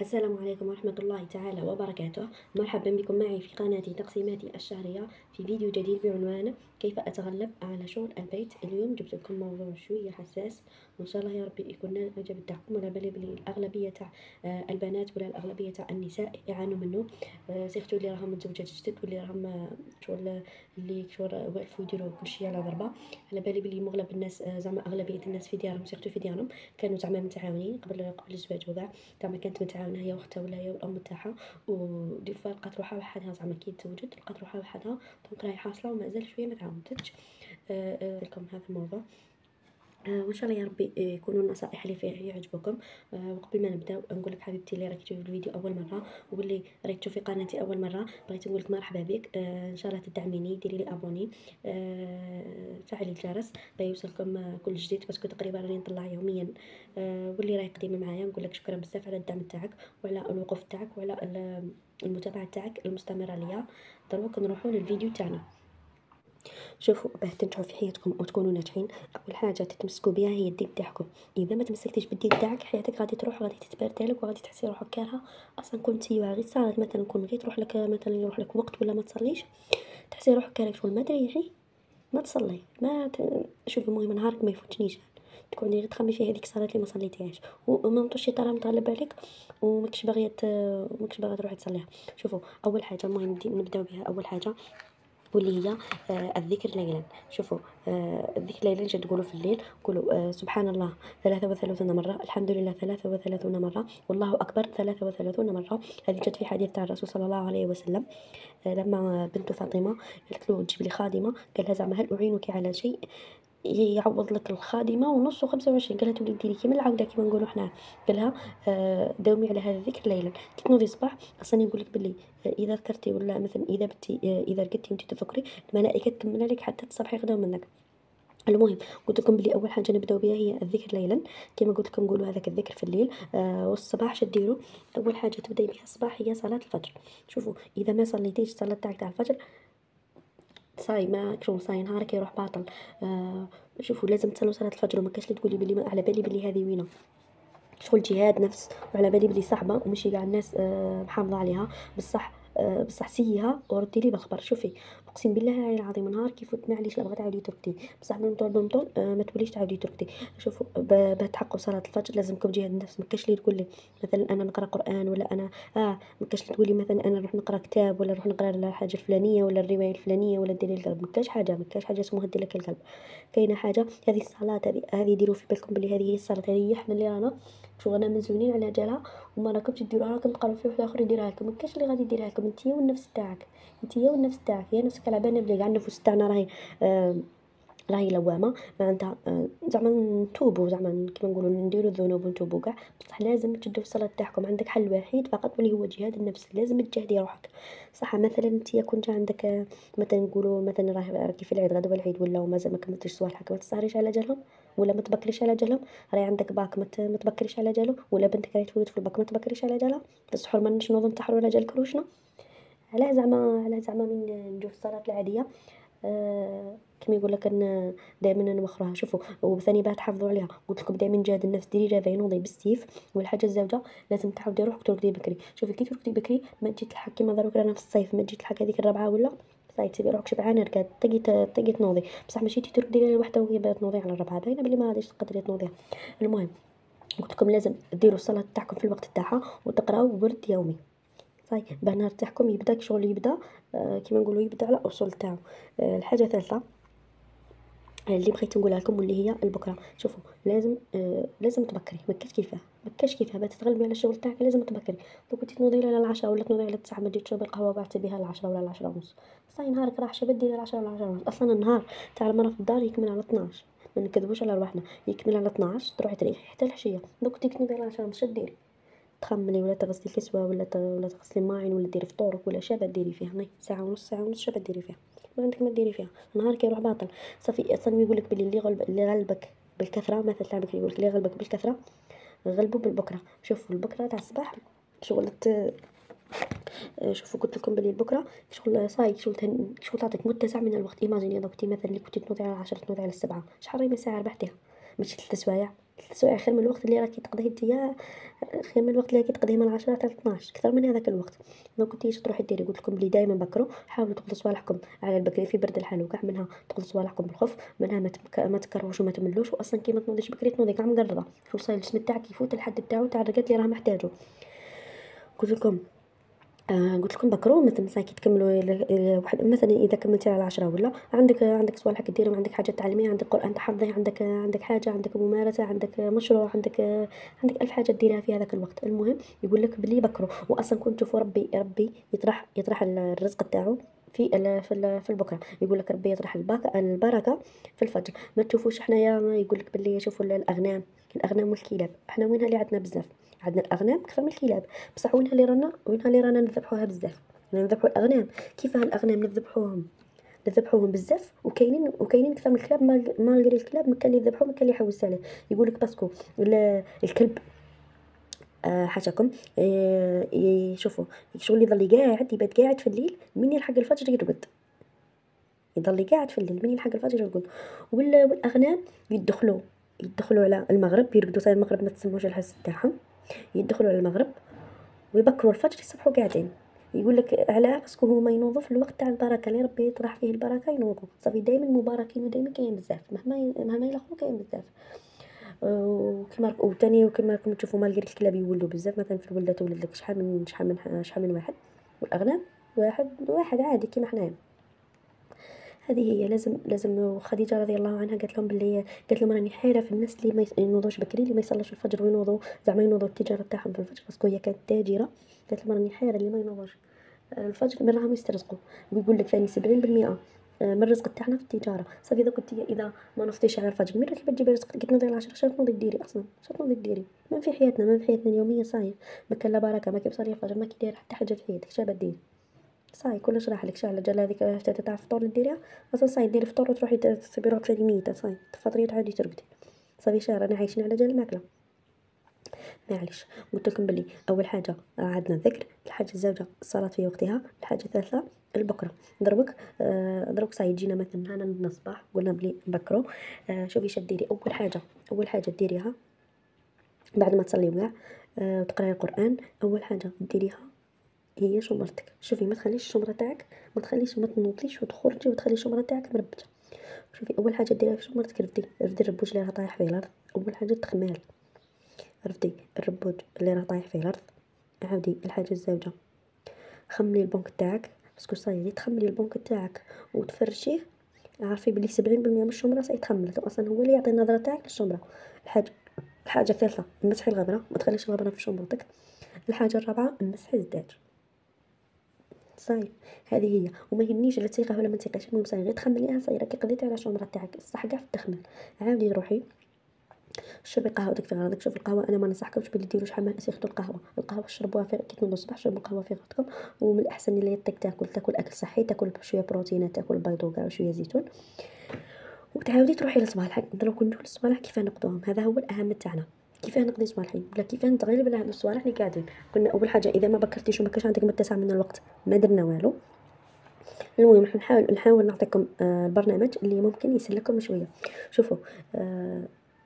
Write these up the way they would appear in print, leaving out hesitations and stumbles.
السلام عليكم ورحمة الله تعالى وبركاته. مرحبا بكم معي في قناة تقسيماتي الشهرية في فيديو جديد بعنوان كيف أتغلب على شغل البيت. اليوم جبت لكم موضوع شوية حساس، وإن شاء الله يا ربي يكون نال الإعجاب تاعكم. ولا بالي بلي الأغلبية تاع البنات ولا الأغلبية تاع النساء يعانوا منه، سيرتو اللي راهم متزوجات جدد واللي راهم شغل اللي شغل والفوا يديروا كلشي على ضربة. على بالي بلي مغلب الناس زعما أغلبية الناس في ديارهم سيرتو في ديارهم كانوا زعما متعاونين قبل الزواج وكاع. زعما كانت متعاونة هي وأختها ولا هي والأم تاعها، ودي فوا لقات روحها وحدها زعما كي تزوجت لقات روحها وحدها، دونك راهي حاصلة ومازال شوية متعاونتش. لكم هذا الموضوع، وان شاء الله يا ربي يكونوا النصائح اللي فيه يعجبكم. وقبل ما نبداو نقول لك حبيبتي اللي راك تشوفي الفيديو اول مره واللي راك تشوفي قناتي اول مره، بغيت نقول لك مرحبا بك. ان شاء الله تدعميني، ديري لي ابوني، فعلي الجرس يوصلكم كل جديد، باسكو تقريبا راني نطلع يوميا. واللي راهي قديمه معايا نقول لك شكرا بزاف على الدعم تاعك وعلى الوقوف تاعك وعلى المتابعه تاعك المستمره ليا. دروك نروحوا للفيديو تاعنا. شوفوا، باه تنجحوا في حياتكم وتكونوا ناجحين، اول حاجه تتمسكوا بها هي الدين تاعكم. اذا ما تمسكتيش بالدين تاعك حياتك غادي تروح، غادي تتبهدلك وغادي تحسي روحك كارهه. اصلا كنتي غير صارت مثلا كون غير تروح لك مثلا يروح لك وقت ولا ما تصليش، تحسي روحك كارهه شغل ما تريحي ما تصلي ما شوفي المهم نهارك ما يفوتنيش تكوني غير تخمي في هذيك الصلاه اللي ما صليتيهاش، وما الشيطان متغلب عليك وماكش باغيه تروحي تصليها. شوفوا، اول حاجه المهم نبداو بها. اول حاجه واللي هي الذكر ليلا. شوفوا، الذكر ليلا جا تقولوا في الليل، قولوا سبحان الله 33 مرة، الحمد لله 33 مرة، والله أكبر 33 مرة. هذه جت في حديث تاع الرسول صلى الله عليه وسلم. لما بنت فاطمة قالت له تجيب لي خادمة، قال لها زعما هل أعينك على شيء يعوض لك الخادمه ونص 25؟ قالت ولي ديري كيما العوده كيما نقولوا حنا. قالها داومي على هذا الذكر ليلا كي تنوضي الصباح. اصلا نقول لك باللي اذا ذكرتي ولا مثلا اذا بتي اذا رقدتي وانت تفكري، الملائكه تكمل لك حتى تصبحي غدا منك. المهم قلت لكم بلي اول حاجه نبداو بها هي الذكر ليلا، كما قلت لكم قولوا هذاك الذكر في الليل. والصباح شديروا اول حاجه تبداي بها الصباح هي صلاه الفجر. شوفوا، اذا ما صليتيش الصلاه تاع الفجر صاي ما شغل صاي نهارك يروح باطل. شوفوا، لازم تصلوا صلاة الفجر، وما كاش اللي تقولي بلي ما على بالي بلي هذه وينه شغل جهاد نفس، وعلى بالي بلي صعبه ومشي كاع الناس محافظه عليها. بصح بصح سيها وردي لي بالخبر. شوفي، اقسم بالله العلي العظيم نهار كيفوت معليش لا بغا تعاودي تركتي، بصح بنطول ما توليش تعاودي تركتي. شوفوا، باه تحققوا صلاه الفجر لازمكم جهاد النفس. ما كاش اللي تقول لي مثلا انا نقرا قران ولا انا ما كاش اللي تقولي مثلا انا نروح نقرا كتاب ولا نروح نقرا الحاجه الفلانيه ولا الروايه الفلانيه ولا ديري القلب. ما كاش حاجه، ما كاش حاجه اسمها دير لك القلب. كاينه حاجه، هذه الصلاه هذه ديروا في بالكم بلي هذه هي الصلاه، هذه هي حنا اللي رانا شغلنا مزونين على جالها، وما راكمش ديروها، راكم تقراو في واحد اخر يديرها لكم. ما كاش اللي غادي يديرها لكم، نتيا والنفس تاعك، نتيا والنفس تاعك. هي نفسك على بالنا بلي كاع النفوس تاعنا آه راهي لوامه معناتها. زعما نتوبوا، زعما كيما نقولوا نديروا الذنوب ونتوبوا كاع، بصح لازم تشدوا الصلاه تاعكم. عندك حل وحيد فقط واللي هو جهاد النفس، لازم تجاهدي روحك. صح مثلا انت كون جا عندك مثلا نقولوا مثلا راكي في العيد غدوه العيد ولا ومازال ما كملتيش صوالحك، ما تسهريش على جالهم ولا ما تبكريش على جالهم. راهي عندك باك ما تبكريش على جالو، ولا بنتك راهي تفوت في الباك ما تبكريش على جالها. السحور ما نوضوا نتحروا على جال كروشنا. على زعما من نديرو الصلاه العاديه. كما يقول لك ان دائما نوخروها. شوفوا، وثاني باه تحافظوا عليها قلت لكم دائما جهاد النفس، ديري رافعين نوضي بالسيف. والحاجه الزوجه لازم تعاودي روحك ترقدي بكري. شوفي كي ترقدي بكري ما تجي تلحق كيما دروك رانا في الصيف، ما تجي تلحق هذيك الربعه ولا صاي تسيبي روحك شبعانه ركاد تقي تنوضي. بصح ماشي ترقدي ليله واحده وهي باه تنوضي على الربعه، باينه بلي ما غاديش تقدري تنوضيها. المهم قلت لكم لازم ديروا الصلاه تاعكم في الوقت تاعها وتقراو ورد يومي. صاي باه النهار تاعكم يبدا شغل يبدا كيما نقولوا يبدا على الاصول تاعو. الحاجه الثالثه اللي بغيت نقولها لكم واللي هي البكره. شوفوا، لازم تبكري، ما كاش كيفاه باش تتغلبي على الشغل تاعك لازم تبكري. لو كنتي تنوضي على العشرة ولا تنوضي على 9 ما تجي تشربي القهوه قاعده بها العشرة ولا العشرة ونص، صاي نهارك راح شبه ديري العشرة ولا العشرة ونص. اصلا النهار تاع المراه في الدار يكمل على 12، ما نكذبوش على رواحنا، يكمل على 12 تروحي تريحي حتى العشيه. لو كنتي تنوضي على 10 ونص ديري تخملي ولا تغسلي كسوه ولا تغسلي ماعن ولا ديري فطورك ولا شابه ديري فيها ني ساعه ونص ساعه ونص شابه ديري فيها. ما عندك ما ديري فيها، نهارك يروح باطل. صافي اصلا يقول لك بلي اللي غلبك بالكثره مثل تاع بكري، يقول لك اللي غلبك بالكثره غلبه بالبكره. شوفوا البكره تاع الصباح شغل شوفوا قلت لكم بلي البكره شغل صاي شغل تعطيك متسع من الوقت. ايماجيني دوك مثلا اللي كنتي تنوضي على 10 تنوضي على 7، شحال راهي من ساعه ربحتيها؟ ماشي 3 سوايع 3 سوايع خير من الوقت اللي راكي تقضيه نتيا، خير من الوقت اللي راكي تقضيه من 10 حتى 12 اكثر من هذاك الوقت. دونك كنتيش تروحي ديري، قلت لكم بلي دائما بكروا، حاولوا تقضوا صوالحكم على البكري في برد الحال وكاع، منها تقضوا صوالحكم بالخف، منها ما تكروش وما تملوش، واصلا كي ما تنوضيش بكري تنوضي كاع مقرضه، شو صاير الجسم تاعك يفوت الحد تاعو تاع الرقاد اللي راه محتاجه. قلت لكم قلت لكم بكرو مثلا كي تكملوا واحد مثلا اذا كملتي على 10 ولا عندك صوالح ديرهم، عندك حاجه تعلميها، عندك قران تحفظيه، عندك حاجه، عندك ممارسه، عندك مشروع، عندك الف حاجه ديريها في هذاك الوقت. المهم يقول لك بلي بكرو، واصلا كنت تشوفوا ربي يطرح الرزق تاعو في البكره، يقول لك ربي يطرح البركه في الفجر. ما تشوفوش حنايا يقول لك باللي شوفوا الاغنام والكلاب، احنا وينها اللي عندنا بزاف، عندنا الاغنام اكثر من الكلاب، بصح وينها اللي رانا نذبحوها بزاف، نذبحوا الاغنام. كيفاه الاغنام نذبحوهم بزاف، وكاينين اكثر من الكلاب، مالغري الكلاب ما كان اللي يذبحوه ما كان اللي يحوس عليه. يقول لك باسكو الكلب حاشاكم شوفوا شغل يظل قاعد يبات قاعد في الليل، من يلحق الفجر يرقد، يضل قاعد في الليل من يلحق الفجر يرقد. والاغنام يدخلوا على المغرب، يرقدوا صاير المغرب ما تسموش الحس تاعهم، يدخلوا على المغرب ويبكروا الفجر يصبحوا قاعدين. يقول لك علاه باسكو هما ينوضوا في الوقت تاع البركه اللي ربي يطرح فيه البركه، ينوضوا صافي دائما مباركين، ودائما كاين بزاف مهما يلاخروا كاين بزاف. وكما راكم تشوفوا مالغري الكلاب يولوا بزاف، مثلا في الولده تولد لك شحال من واحد، والاغنام واحد عادي كيما حنايا. هذه هي لازم خديجه رضي الله عنها قالت لهم باللي، قالت لهم راني حيره في الناس اللي ما ينوضوش بكري، اللي ما يصلوش الفجر وينوضوا، زعما ينوضوا التجاره تاعهم في الفجر، باسكو هي كانت تاجره. قالت لهم راني حيره اللي ما ينوضوش الفجر من راهم يسترزقوا. ويقول لك ثاني 70% من الرزق تاعنا في التجاره. صافي اذا ما نفطيش على الفجر، من راكي تجيبي رزقك كي تنوضي على 10 شهور تنوضي ديري اصلا، شنو تنوضي ديري ما في حياتنا، ما في حياتنا اليوميه صاير ما كان لا بركه، ما كي بصلي الفجر ما كي داير حتى حاجه في حياتك، شابه دير صاي كلش راح لك. شعل جال هذيك حتى تاع الفطور اللي ديريها اصلا صاي ديري فطور وتروحي تسبي روحك ثاني ميته، صاي تفطري تعاودي ترقدي، صافي شهر رانا عايشين على جال الماكله. معليش قلت لكم بلي اول حاجه عندنا الذكر، الحاجه الزوجه الصلاه في وقتها، الحاجه الثالثه البكره. دروك صاي يجينا مثلا هنا نوضنا الصباح قلنا بلي نبكرو. شوفي ديري اول حاجه ديريها بعد ما تصلي وكاع وتقراي القران، اول حاجه ديريها هي شمرتك. شوفي ما تخليش الشمره تاعك، ما تنوضيش وتخرجي وتخلي الشمره تاعك مربجه. شوفي اول حاجه ديريها في شمرتك، رفدي الربوش اللي راه طايح في الارض، اول حاجه التخمال، رفدي الربوج اللي راه طايح في الارض. عاودي الحاجه الزوجه، خملي البنك تاعك، باسكو صايري تخملي البنك تاعك وتفرشيه، عارفي بلي 70% من الشمره سيتخملت، اصلا هو اللي يعطي النظره تاعك للشمره. الحاجه الثالثه مسحي الغبره، ما تخليش الغبره في شمرتك. الحاجه الرابعه مسحي الزداج. صاير هذه هي، وما يهمنيش لا تيقه ولا ما تيقيش، المهم صاير غير تخمليها، صايره كي قضيتي على الشمره تاعك الصح كاع في التخمل. عاودي روحي شربي قهوتك في غرضك. شوف القهوه انا ما ننصحكمش بلي ديروا شحال من سيختوا القهوه شربوها في كي تنوضوا الصباح، شربوا القهوه في غرضكم. ومن الاحسن اللي يطيق تاكل اكل صحي، تاكل شويه بروتينات، تاكل بيض وكاع وشويه زيتون، وتعاودي تروحي للصباح. نضربوا ندوي للصباح كيفاه نقضوهم، هذا هو الاهم تاعنا، كيفاه نقضي صوالحي ولا كيفاه نتغلب على هاد الصوالح اللي قاعدين. قلنا اول حاجه اذا ما بكرتيش وما كانش عندك متسع من الوقت ما درنا والو. المهم نحاول نعطيكم البرنامج اللي ممكن يسلكم شويه. شوفوا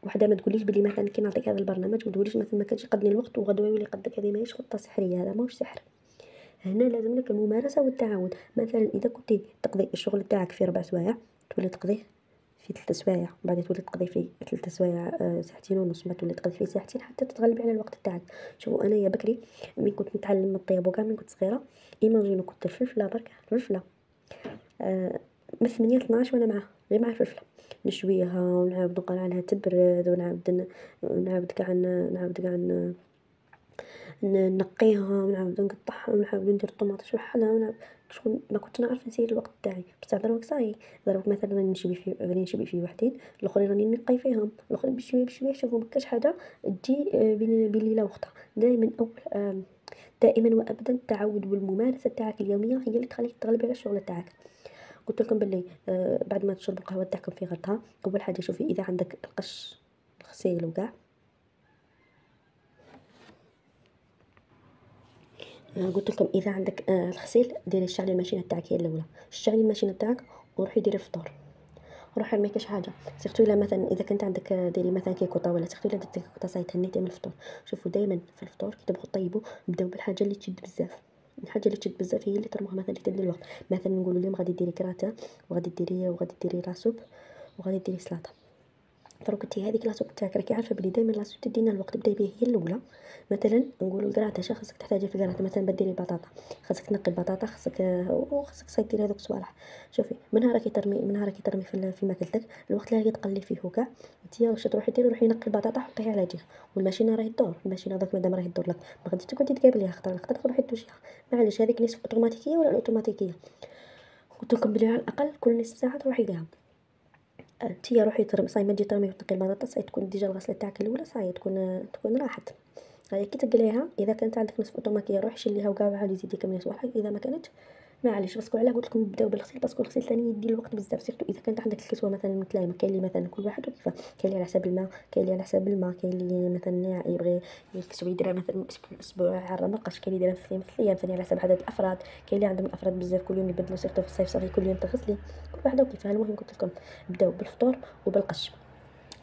وحده ما تقوليش بلي مثلا كي نعطيك هذا البرنامج ما تقوليش مثلا ما كانش يقدني الوقت وغدوه يولي قدك، هذه ماهيش خطه سحريه، هذا ماهوش سحر. هنا لازم لك الممارسه والتعود. مثلا اذا كنتي تقضي الشغل تاعك في 4 سوايع، تولي تقضيه في 3 سوايع، بعد تولي تقضي في 3 سوايع ساعتين ونص، ما تولي تقضي في ساعتين حتى تتغلبي على الوقت تاعك. شوفوا انا يا بكري ملي كنت نتعلم الطياب وكاع من كنت صغيره، ايماجينو كنت الفلفله برك الفلفله من 8 ل 12 وانا معاه غير مع الفلفله نشويها ونعاود نقرا عليها تبرد، ونعاود نقيها ونعاود نقطعها ونعاود ندير الطوماط شوحها شغل ما كنت نعرف نسير الوقت تاعي. بصح دروك صاي دروك مثلا راني نشبي في وحدين، الاخرين راني نقي فيهم، الاخرين بشويه شوفوا ما كاش حاجه تجي بين ليله وقتها. دائما وابدا التعود والممارسه تاعك اليوميه هي اللي تخليك تغلبي على الشغل تاعك. قلت لكم باللي بعد ما تشربوا القهوه تاعكم في غرتها، اول حاجه شوفي اذا عندك القش الغسيل وكاع. قلت لكم اذا عندك الغسيل ديري شعلي الماشينه تاعك هي الاولى، شعلي الماشينه تاعك وروحي ديري الفطور. روحي ما كاش حاجه. سيرتو الا مثلا اذا كنت عندك ديري مثلا كيكوطه، ولا سيرتو الا درتي كيكوطه صاي تهنيتي من الفطور. شوفوا دائما في الفطور كي تبغوا طيبوا بداو بالحاجه اللي تشد بزاف. الحاجه اللي تشد بزاف هي اللي ترموها مثلا اللي تدي الوقت. مثلا نقولوا اليوم غادي ديري كراتا، وغادي ديري لاسوب، وغادي ديري سلطه. دروك انتي هذيك لاصوب تاعك راكي عارفه بلي دائما لاصوب تدينا الوقت، بداي بها هي الاولى. مثلا نقولوا الكراته شا خاصك تحتاجي في الكراته مثلا بديري البطاطا، خاصك تنقي البطاطا، خاصك صاي هذوك الصوالح. شوفي منها راكي ترمي في ماكلتك، الوقت اللي راكي تقلي فيه وكاع انتي واش تروحي ديري، روحي نقي البطاطا حطيها على جهه، والماشينه راهي تدور، الماشينه داك مادام راهي تدور لك ما غاديش تقعدي تقابليها، خاطر تروحي توجيها. معليش هذيك نصف اوتوماتيكيه ولا الاوتوماتيكيه، قلت لكم بلي على الاقل كل نصف ساعه تروحي ليها. انتي روحي ترمي صاي ما تجي ترمي وتنقي البطاطا صاي تكون ديجا الغسله تاعك الاولى صاي تكون راحت. هاي كي تقليها اذا كانت عندك نصف اوتوماتيكيه روحي شيليها وكاع عاودي زيدي كملي صوالحك، اذا ما كانتش معليش. باسكو علاه قلت لكم بداو بالغسيل، باسكو الغسيل ثاني يدي الوقت بزاف، سيرتو اذا كانت عندك الكسوه مثلا متلايمه. كاين اللي مثلا كل واحد وكيفاه، كاين اللي على حساب الماء، كاين اللي على حساب الماء، كاين اللي مثلا يبغي الكسوه يديرها مثلا اسبوع على الرمقش، كاين اللي يديرها في الايام ثاني على حساب عدد الافراد، كاين اللي عندهم افراد بزاف كل يوم يبدلوا، سيرتو في الصيف صافي كل يوم تغسلي، كل واحده وكيفاه. المهم قلت لكم بداو بالفطور وبالقش،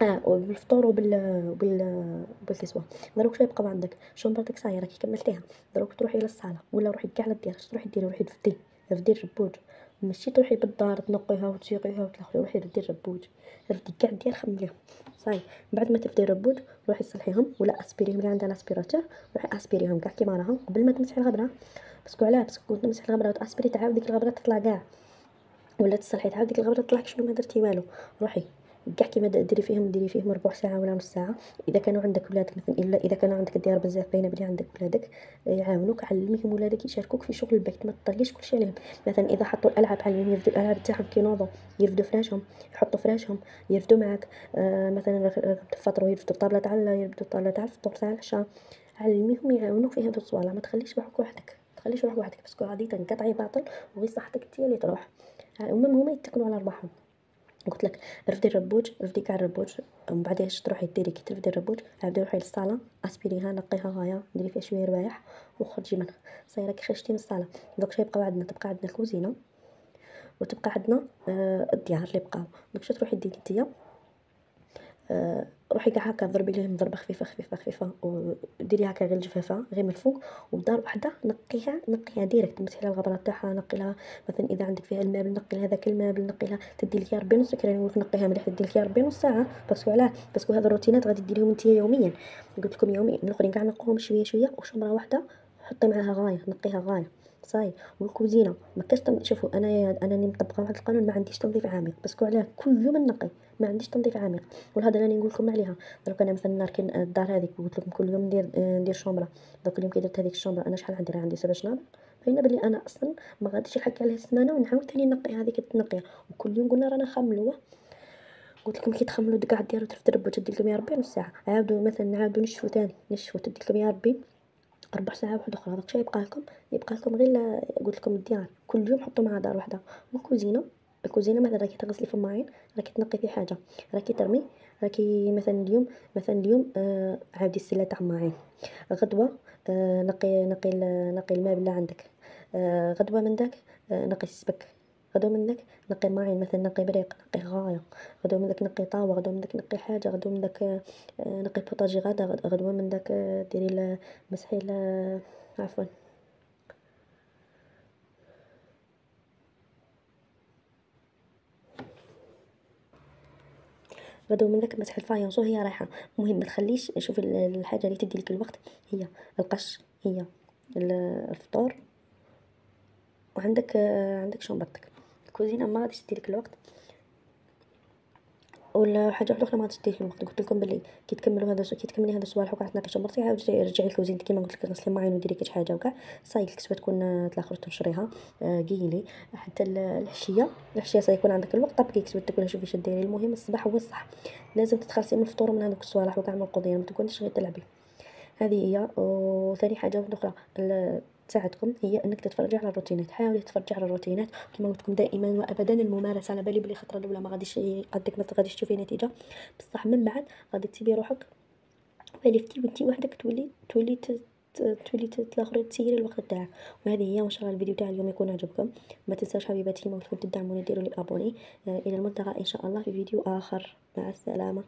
وبالفطور وبالكسوه. دروك شنو يبقى عندك؟ شومبرتك صايره راكي كملتيها، دروك تروحي للصاله ولا روحي كاع للدير، تروحي ديري روحي تفدي الربوج، ماشي تروحي بالدار تنقيها وتسيقيها وتلاخذي، روحي ردي الربوج، ردي كاع الدير خمليهم صاي. بعد ما تفدي الربوج روحي صلحيهم ولا اسبيريهم اللي عندها الاسبيراتور، روحي اسبيريهم كاع كيما راهم قبل ما تمسحي الغبره. باسكو علاه؟ باسكو كنت تمسحي الغبره وتاسبري تعاود ديك الغبره تطلع كاع، ولا تصلحي تعاود ديك الغبره تطلع شنو ما درتي والو. روحي كاع كيما ديري فيهم ربع ساعه ولا نص ساعه. اذا كانوا عندك ولادك مثلا، الا اذا كانوا عندك الديار بزاف باينه بلي عندك ولادك يعاونوك، علميهم ولادك يشاركوك في شغل البيت، ما تطلقيش كلشي عليهم. مثلا اذا حطوا الالعاب علميهم يرفدوا الالعاب تاعهم كي ينوضوا، يرفدوا فراشهم، يحطوا فراشهم يرفدوا معاك. مثلا تفطروا يرفدوا الطابله تاع الفطور تاع العشاء. علميهم يعاونوك في هذو الصوالح، ما تخليش روحك وحدك، باسكو غادي تنقطعي باطل وغير صحتك هي اللي تروح. هما يتكلوا على رباحهم. قلت لك رفدي الربوج، رفدي كاع الربوج، ومن بعد اش تروحي ديري كي ترفدي الربوج عاودي روحي للصاله اسبريها نقيها غايه، ديري فيها شويه روايح وخرجي منها صايره كي خرجتي من الصاله. دوك شنو يبقاو عندنا؟ تبقى عندنا الكوزينه وتبقى عندنا الديار اللي بقاو. دوك شنو تروحي ديري نتيا؟ روحي كاع هكا ضربي ليهم ضربه خفيفه وديري هكا غير الجفافه غير من الفوق، وبدار وحده نقيها ديريكت، مسحي لها الغبره تاعها، نقي لها مثلا اذا عندك فيها الماء نقي لها داك الماء، نقي لها تدي لك يا ربي نص كرا نقول نقيها مليح، تدي لك يا ربي نص ساعه. باسكو علاه؟ باسكو هذا الروتينات غادي ديريهم نتيا يوميا. قلت لكم يوميا، الاخرين كاع نقوهم شويه وشمره واحده حطي معاها غايه، نقيها غايه صاي. والكوزينه ما كاش شوفوا انا راني مطبقه واحد القانون، ما عنديش تنظيف عميق، باسكو علاه كل يوم نقي، ما عنديش تنظيف عميق. والهذا راني نقول لكم عليها. دروك انا مثلا ناركن الدار هذيك قلت لكم كل يوم ندير شومبره. دوك اليوم كي درت هذيك الشومبره انا شحال عندي 7 شنابل، باينه بلي انا اصلا ما غاديش نحكي عليها السمانه ونعاود ثاني نقي هذيك تنقيها. وكل يوم قلنا رانا نخملوه. قلت لكم كي تخملوا كاع ديروا تربوا تدي لكم يا ربي نص ساعه، عاودوا مثلا نعاودوا نشفوا ثاني تدي لكم يا ربي ربع ساعه واحده اخرى. داك يبقى لكم غير قلت لكم الديار كل يوم حطوا مع دار واحده. الكوزينه مثلا راكي تغسلي فماعين، راكي تنقي في حاجه، راكي ترمي، راكي مثلا اليوم عاودي السله تاع ماعين. غدوه نقي الماء بلا عندك. غدوه من داك نقي السبك. غدوه من داك نقي ماعين، مثلا نقي بريق، نقي غايه. غدوه من داك نقي طاوه، غدوه من داك نقي حاجه، غدوه من داك نقي بوطاجي غدا، غدوه من داك ديري مسحي عفوا. غدوه من داك مسح الفايونس وهي رايحه. المهم ما تخليش، شوف الحاجه اللي تدي لك الوقت هي القش، هي الفطور، وعندك عندك شومبرتك. الكوزينه ما غاديش تدي لك الوقت، ولا حاجه واحده اخرى ما غاديش تدير الوقت. قلت لكم بلي كي تكملي هذا الصوالح وقعت تناقش شمرتي عاودي رجعي لكوزينتك كيما قلت لك، غسلي معين وديري كاش حاجه وكاع صاي. الكسوه تكون تلاخر تنشريها قيلي حتى العشيه سيكون عندك الوقت طبقي كسوتك ولا شوفي شديري. المهم الصباح هو الصح، لازم تتخلصي من الفطور ومن هذوك الصوالح وكاع من القضيه، ما تكونيش غير تلعبي. هذه هي. وثاني حاجه واحده اخرى تساعدكم هي انك تتفرجي على الروتينات، حاولي تتفرجي على الروتينات كما قلت لكم دائما وابدا. الممارسه على بالي بلي الخطره الاولى ما غاديش قدك، ما غاديش تشوفي نتيجه، بصح من بعد غادي تسيبي روحك ولفتي وانتي وحدك تولي تولي تلاخر تسيري الوقت تاعك. وهذه هي، وان شاء الله الفيديو تاع اليوم يكون عجبكم. ما تنساوش حبيباتي، ما تدعموني، ديروا لي ابوني. الى الملتقى ان شاء الله في فيديو اخر، مع السلامه.